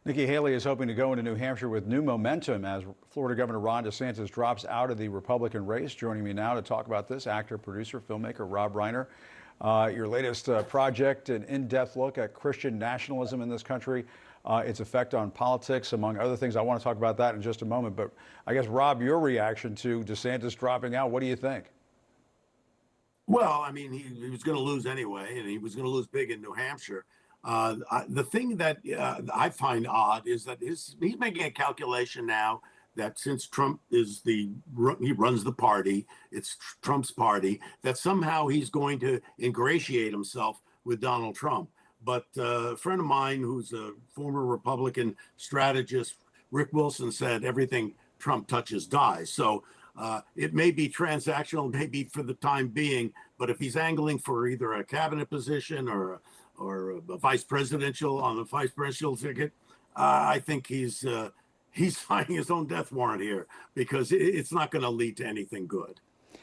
Nikki Haley is hoping to go into New Hampshire with new momentum as Florida Governor Ron DeSantis drops out of the Republican race. Joining me now to talk about this, actor, producer, filmmaker Rob Reiner. Your latest project, an in-depth look at Christian nationalism in this country, its effect on politics, among other things. I want to talk about that in just a moment. But I guess, Rob, your reaction to DeSantis dropping out, what do you think? Well, I mean, he was going to lose anyway, and he was going to lose big in New Hampshire. The thing that I find odd is that he's making a calculation now that since Trump is he runs the party, it's Trump's party, that somehow he's going to ingratiate himself with Donald Trump. But a friend of mine who's a former Republican strategist, Rick Wilson, said everything Trump touches dies. So it may be transactional, maybe for the time being, but if he's angling for either a cabinet position or a vice presidential on the vice presidential ticket, I think he's signing his own death warrant here because it's not going to lead to anything good.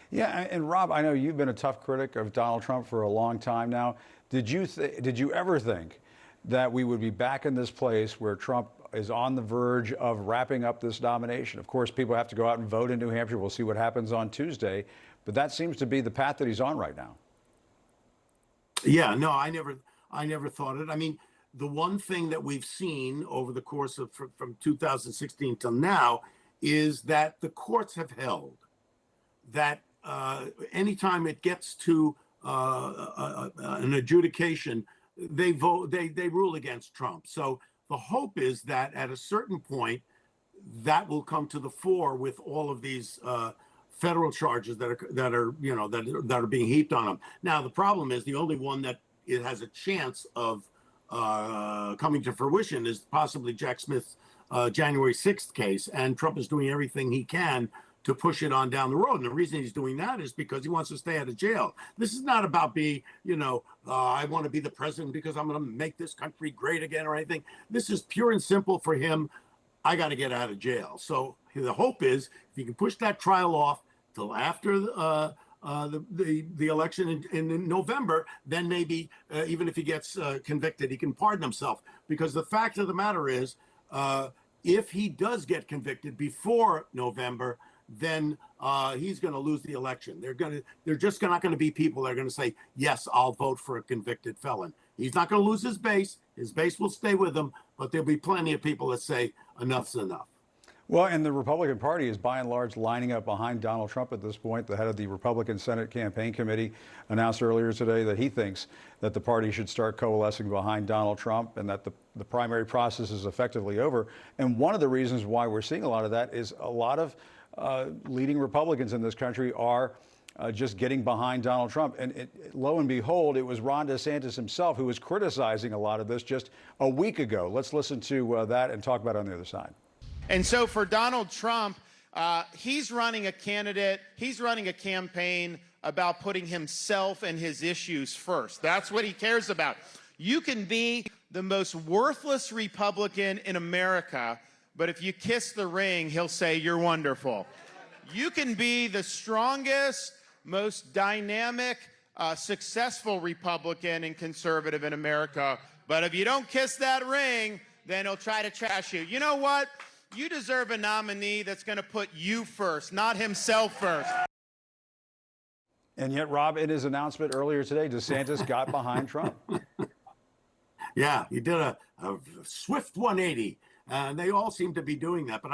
Yeah, and Rob, I know you've been a tough critic of Donald Trump for a long time now. Did you ever think that we would be back in this place where Trump is on the verge of wrapping up this nomination? Of course, people have to go out and vote in New Hampshire. We'll see what happens on Tuesday, but that seems to be the path that he's on right now. Yeah, no, I never thought it. I mean, the one thing that we've seen over the course of from 2016 till now is that the courts have held that anytime it gets to an adjudication, they rule against Trump. So the hope is that at a certain point, that will come to the fore with all of these federal charges that are being heaped on him. Now the problem is the only one that it has a chance of coming to fruition is possibly Jack Smith's January 6th case, and Trump is doing everything he can to push it on down the road. And the reason he's doing that is because he wants to stay out of jail. This is not about being, I want to be the president because I'm going to make this country great again or anything. This is pure and simple for him. I got to get out of jail. So the hope is if he can push that trial off till after the election in November, then maybe even if he gets convicted, he can pardon himself. Because the fact of the matter is, if he does get convicted before November, then he's going to lose the election. They're just not going to be people that are going to say, yes, I'll vote for a convicted felon. He's not going to lose his base. His base will stay with him, but there'll be plenty of people that say enough's enough. Well, and the Republican Party is by and large lining up behind Donald Trump at this point. The head of the Republican Senate Campaign Committee announced earlier today that he thinks that the party should start coalescing behind Donald Trump and that the primary process is effectively over. And one of the reasons why we're seeing a lot of that is a lot of leading Republicans in this country are just getting behind Donald Trump. And lo and behold, it was Ron DeSantis himself who was criticizing a lot of this just a week ago. Let's listen to that and talk about it on the other side. And so for Donald Trump, he's running a campaign about putting himself and his issues first. That's what he cares about. You can be the most worthless Republican in America, but if you kiss the ring, he'll say you're wonderful. You can be the strongest, most dynamic, successful Republican and conservative in America, but if you don't kiss that ring, then he'll try to trash you. You know what? You deserve a nominee that's going to put you first, not himself first. And yet, Rob, in his announcement earlier today, DeSantis got behind Trump. Yeah, he did a swift 180. And they all seem to be doing that. But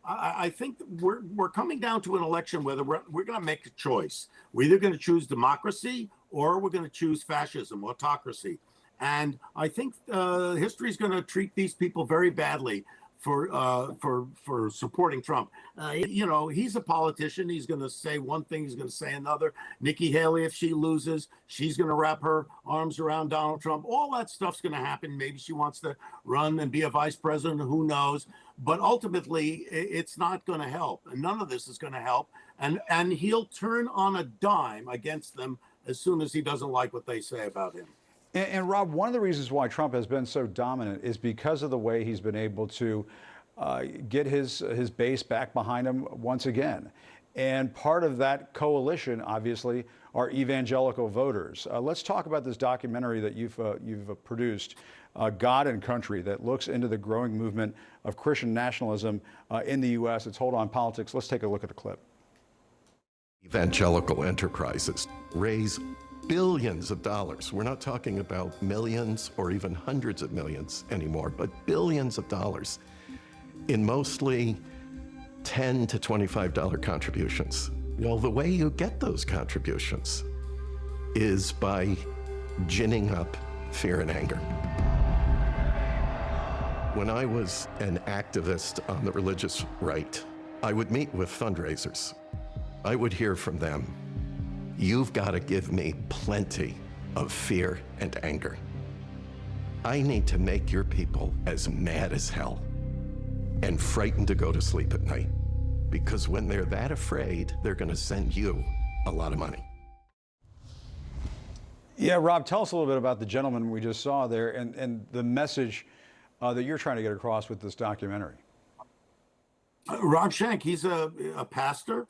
I think we're coming down to an election where we're going to make a choice. We're either going to choose democracy or we're going to choose fascism, autocracy. And I think history is going to treat these people very badly for supporting Trump. He's a politician. He's going to say one thing, he's going to say another. Nikki Haley, if she loses, she's going to wrap her arms around Donald Trump. All that stuff's going to happen. Maybe she wants to run and be a vice president. Who knows? But ultimately, it's not going to help. And none of this is going to help. And he'll turn on a dime against them as soon as he doesn't like what they say about him. And Rob, one of the reasons why Trump has been so dominant is because of the way he's been able to get his base back behind him once again. And part of that coalition, obviously, are evangelical voters. Let's talk about this documentary that you've produced, God and Country, that looks into the growing movement of Christian nationalism in the U.S. It's Hold On Politics. Let's take a look at a clip. Evangelical enterprises raise billions of dollars. We're not talking about millions or even hundreds of millions anymore, but billions of dollars in mostly $10 to $25 contributions. Well, the way you get those contributions is by ginning up fear and anger. When I was an activist on the religious right, I would meet with fundraisers. I would hear from them, "You've got to give me plenty of fear and anger. I need to make your people as mad as hell and frightened to go to sleep at night, because when they're that afraid, they're going to send you a lot of money." Yeah, Rob, tell us a little bit about the gentleman we just saw there and the message that you're trying to get across with this documentary. Rob Schenck, he's a pastor.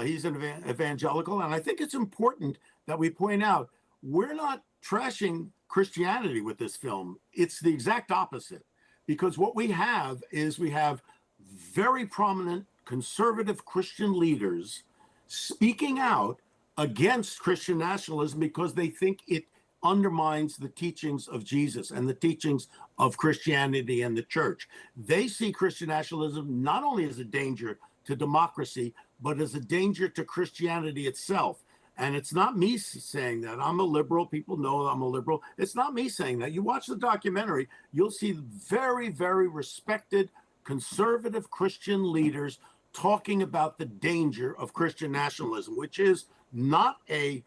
He's an evangelical. And I think it's important that we point out, we're not trashing Christianity with this film. It's the exact opposite. Because what we have is we have very prominent conservative Christian leaders speaking out against Christian nationalism because they think it undermines the teachings of Jesus and the teachings of Christianity and the church. They see Christian nationalism not only as a danger to democracy, but as a danger to Christianity itself. And it's not me saying that. I'm a liberal. People know I'm a liberal. It's not me saying that. You watch the documentary, you'll see very, very respected conservative Christian leaders talking about the danger of Christian nationalism, which is not a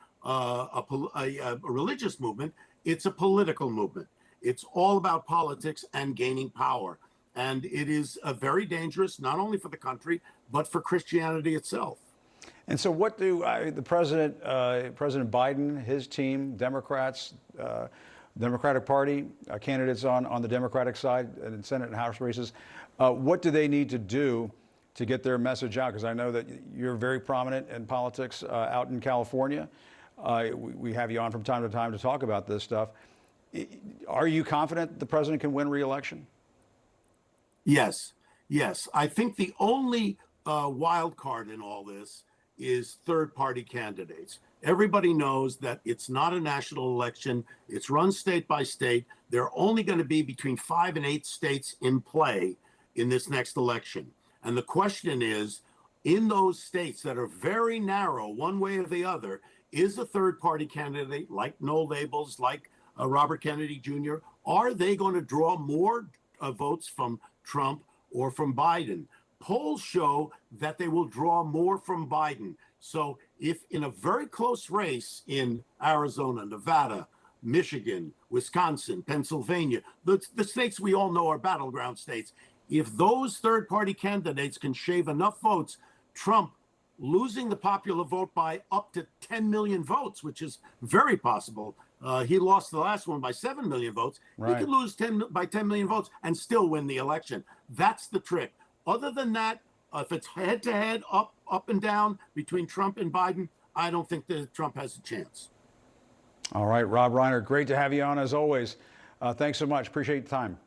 religious movement. It's a political movement. It's all about politics and gaining power. And it is very dangerous, not only for the country, but for Christianity itself. And so what do President Biden, his team, Democrats, Democratic Party, candidates on the Democratic side in Senate and House races, what do they need to do to get their message out? Because I know that you're very prominent in politics out in California. We have you on from time to time to talk about this stuff. Are you confident the president can win re-election? Yes, yes. I think the only wild card in all this is third-party candidates. Everybody knows that it's not a national election. It's run state by state. There are only going to be between 5 and 8 states in play in this next election. And the question is, in those states that are very narrow, one way or the other, is a third-party candidate like Noel Labels, like Robert Kennedy Jr., are they going to draw more votes from Trump or from Biden? Polls show that they will draw more from Biden. So if in a very close race in Arizona, Nevada, Michigan, Wisconsin, Pennsylvania, the states we all know are battleground states, if those third-party candidates can shave enough votes, Trump losing the popular vote by up to 10 million votes, which is very possible. He lost the last one by 7 million votes. Right. He could lose 10 million votes and still win the election. That's the trick. Other than that, if it's head-to-head, up and down between Trump and Biden, I don't think that Trump has a chance. All right, Rob Reiner, great to have you on as always. Thanks so much. Appreciate the time.